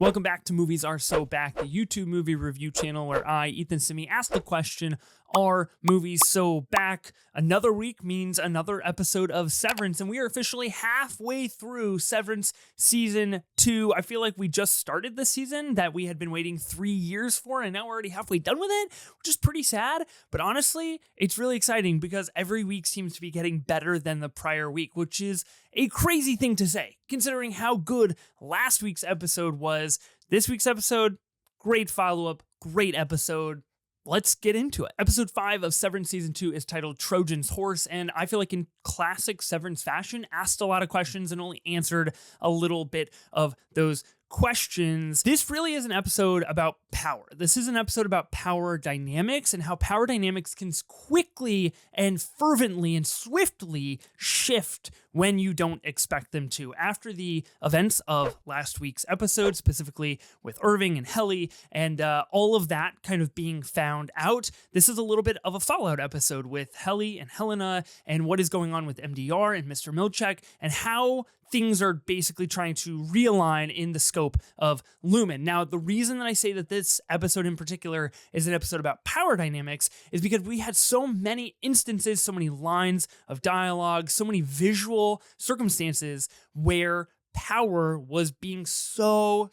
Welcome back to Movies Are So Back, the YouTube movie review channel where I, Ethan Simmie, ask the question, are movies so back? Another week means another episode of Severance, and we are officially halfway through Severance Season 2. I feel like we just started this season that we had been waiting 3 years for, and now we're already halfway done with it, which is pretty sad. But honestly, it's really exciting because every week seems to be getting better than the prior week, which is a crazy thing to say, considering how good last week's episode was. This week's episode, great follow-up, great episode. Let's get into it. Episode 5 of Severance Season 2 is titled Trojan's Horse, and I feel like in classic Severance fashion, asked a lot of questions and only answered a little bit of those questions. This really is an episode about power. This is an episode about power dynamics and how power dynamics can quickly and fervently and swiftly shift when you don't expect them to. After the events of last week's episode, specifically with Irving and Helly and all of that kind of being found out, this is a little bit of a fallout episode with Helly and Helena and what is going on with MDR and Mr. Milchek and how things are basically trying to realign in the scope of Lumen. Now, the reason that I say that this episode in particular is an episode about power dynamics is because we had so many instances, so many lines of dialogue, so many visual circumstances where power was being so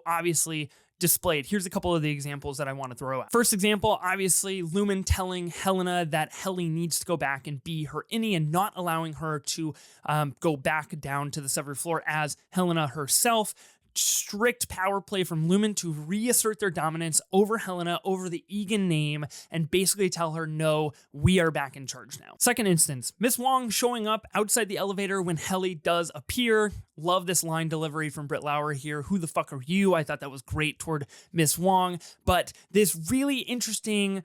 obviously displayed. Here's a couple of the examples that I want to throw out. First example, obviously, Lumen telling Helena that Helly needs to go back and be her innie and not allowing her to go back down to the severed floor as Helena herself. Strict power play from Lumen to reassert their dominance over Helena, over the Egan name, and basically tell her, no, we are back in charge now. Second instance, Miss Wong showing up outside the elevator when Helly does appear. Love this line delivery from Britt Lauer here. Who the fuck are you? I thought that was great toward Miss Wong, but this really interesting,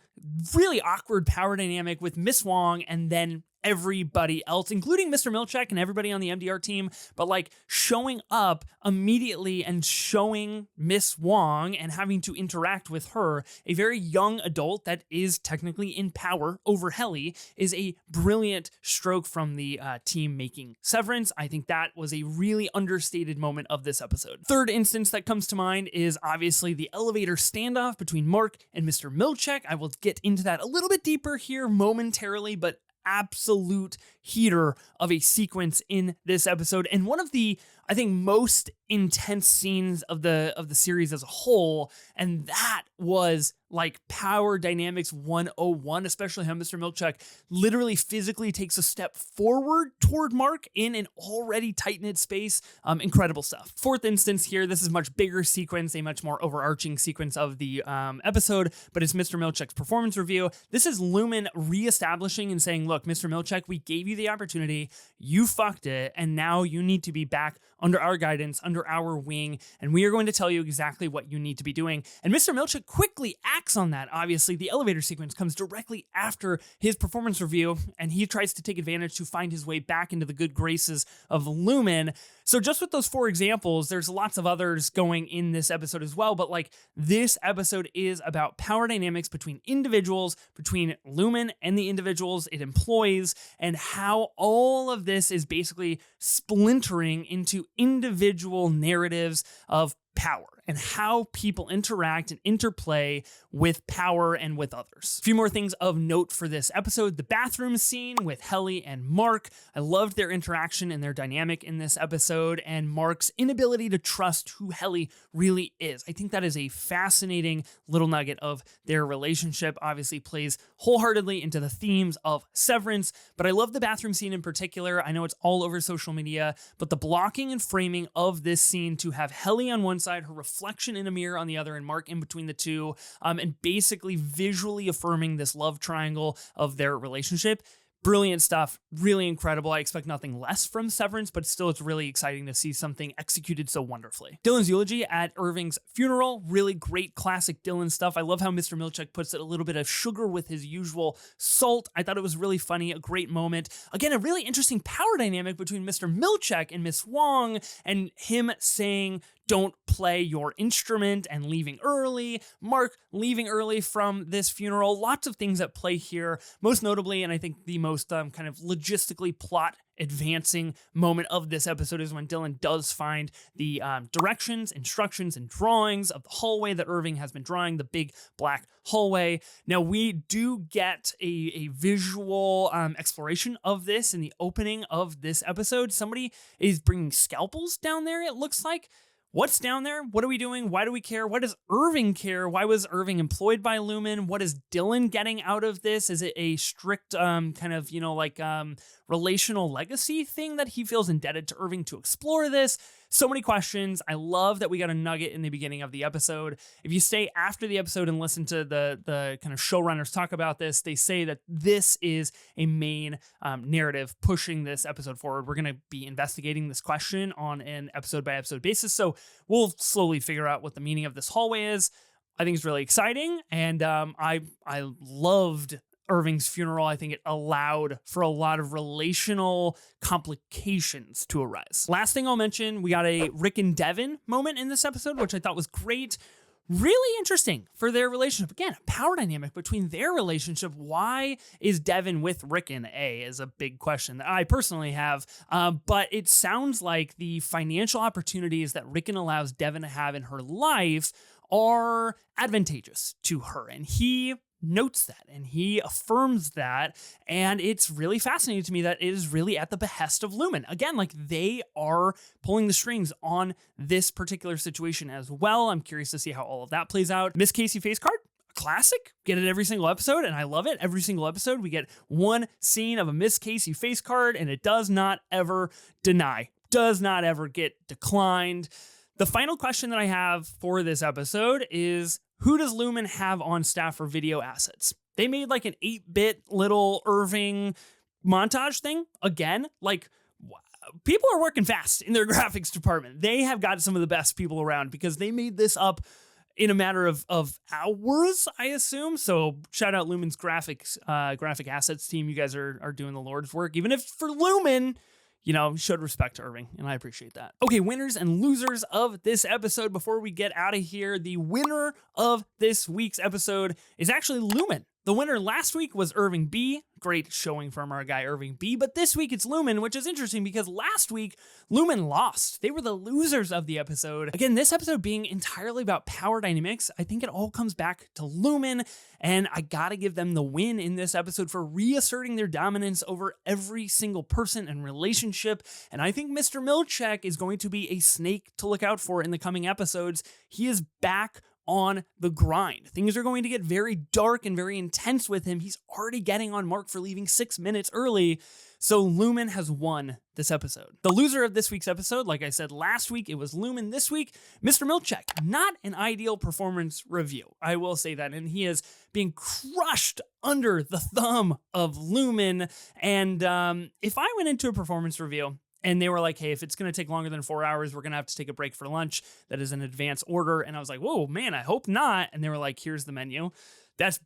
really awkward power dynamic with Miss Wong and then everybody else, including Mr. Milchek and everybody on the MDR team, but like showing up immediately and showing Miss Wong and having to interact with her, a very young adult that is technically in power over Helly, is a brilliant stroke from the team making Severance. I think that was a really understated moment of this episode. Third instance that comes to mind is obviously the elevator standoff between Mark and Mr. Milchek. I will get into that a little bit deeper here momentarily, but absolute heater of a sequence in this episode, and one of the, I think, most intense scenes of the series as a whole, and that was like power dynamics 101, especially how Mr. Milchek literally physically takes a step forward toward Mark in an already tight-knit space. Incredible stuff. Fourth instance here, this is a much bigger sequence, a much more overarching sequence of the episode, but it's Mr. Milchek's performance review. This is Lumen reestablishing and saying, look, Mr. Milchek, we gave you the opportunity, you fucked it, and now you need to be back under our guidance, under our wing, and we are going to tell you exactly what you need to be doing. And Mr. Milchek quickly acts on that. Obviously, the elevator sequence comes directly after his performance review, and he tries to take advantage to find his way back into the good graces of Lumen. So just with those 4 examples, there's lots of others going in this episode as well, but like this episode is about power dynamics between individuals, between Lumen and the individuals it employs, and how all of this is basically splintering into individual narratives of power and how people interact and interplay with power and with others. A few more things of note for this episode. The bathroom scene with Helly and Mark. I loved their interaction and their dynamic in this episode, and Mark's inability to trust who Helly really is. I think that is a fascinating little nugget of their relationship. Obviously plays wholeheartedly into the themes of Severance, but I love the bathroom scene in particular. I know it's all over social media, but the blocking and framing of this scene to have Helly on one side, her reflection in a mirror on the other, and Mark in between the two, and basically visually affirming this love triangle of their relationship. Brilliant stuff, really incredible. I expect nothing less from Severance, but still it's really exciting to see something executed so wonderfully. Dylan's eulogy at Irving's funeral, really great classic Dylan stuff. I love how Mr. Milchek puts it, a little bit of sugar with his usual salt. I thought it was really funny, a great moment. Again, a really interesting power dynamic between Mr. Milchek and Miss Wong, and him saying, don't play your instrument, and leaving early. Mark leaving early from this funeral. Lots of things at play here. Most notably, and I think the most kind of logistically plot advancing moment of this episode is when Dylan does find the directions, instructions, and drawings of the hallway that Irving has been drawing, the big black hallway. Now, we do get a visual exploration of this in the opening of this episode. Somebody is bringing scalpels down there, it looks like. What's down there? What are we doing? Why do we care? Why does Irving care? Why was Irving employed by Lumen? What is Dylan getting out of this? Is it a strict kind of, relational legacy thing that he feels indebted to Irving to explore this? So many questions. I love that we got a nugget in the beginning of the episode. If you stay after the episode and listen to the kind of showrunners talk about this, they say that this is a main narrative pushing this episode forward. We're going to be investigating this question on an episode by episode basis. So we'll slowly figure out what the meaning of this hallway is. I think it's really exciting. And I loved Irving's funeral. I think it allowed for a lot of relational complications to arise. Last thing I'll mention, we got a Rick and Devin moment in this episode, which I thought was great. Really interesting for their relationship. Again, a power dynamic between their relationship. Why is Devin with Rickon? Is a big question that I personally have. But it sounds like the financial opportunities that Rickon allows Devin to have in her life are advantageous to her. And he notes that and he affirms that, and it's really fascinating to me that it is really at the behest of Lumen. Again, like they are pulling the strings on this particular situation as well. I'm curious to see how all of that plays out. Miss Casey face card, classic. Get it every single episode, and I love it. Every single episode we get one scene of a Miss Casey face card, and it does not ever does not ever get declined. The final question that I have for this episode is, who does Lumen have on staff for video assets? They made like an 8-bit little Irving montage thing. Again, like people are working fast in their graphics department. They have got some of the best people around because they made this up in a matter of hours, I assume. So shout out Lumen's graphic assets team. You guys are doing the Lord's work, even if for Lumen, showed respect to Irving, and I appreciate that. Okay, winners and losers of this episode. Before we get out of here, the winner of this week's episode is actually Lumen. The winner last week was Irving B. Great showing from our guy Irving B. But this week it's Lumen, which is interesting because last week Lumen lost. They were the losers of the episode. Again, this episode being entirely about power dynamics, I think it all comes back to Lumen, and I gotta give them the win in this episode for reasserting their dominance over every single person and relationship. And I think Mr. Milchek is going to be a snake to look out for in the coming episodes. He is back on the grind. Things are going to get very dark and very intense with him. He's already getting on Mark for leaving 6 minutes early. So Lumen has won this episode. The loser of this week's episode, like I said last week, it was Lumen. This week, Mr. Milchek. Not an ideal performance review, I will say that. And he is being crushed under the thumb of Lumen. And if I went into a performance review and they were like, hey, if it's going to take longer than 4 hours, we're going to have to take a break for lunch. That is an advance order. And I was like, whoa, man, I hope not. And they were like, here's the menu. That's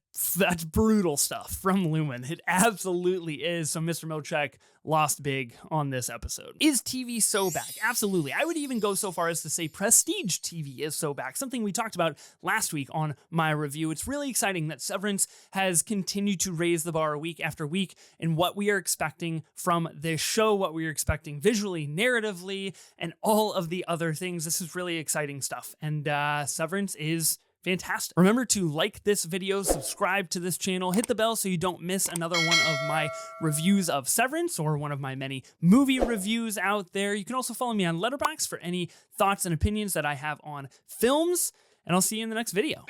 brutal stuff from Lumen. It absolutely is. So Mr. Milchek lost big on this episode. Is TV so back? Absolutely. I would even go so far as to say Prestige TV is so back, something we talked about last week on my review. It's really exciting that Severance has continued to raise the bar week after week in what we are expecting from this show, what we are expecting visually, narratively, and all of the other things. This is really exciting stuff. And Severance is fantastic. Remember to like this video, subscribe to this channel, hit the bell so you don't miss another one of my reviews of Severance or one of my many movie reviews out there. You can also follow me on Letterboxd for any thoughts and opinions that I have on films, and I'll see you in the next video.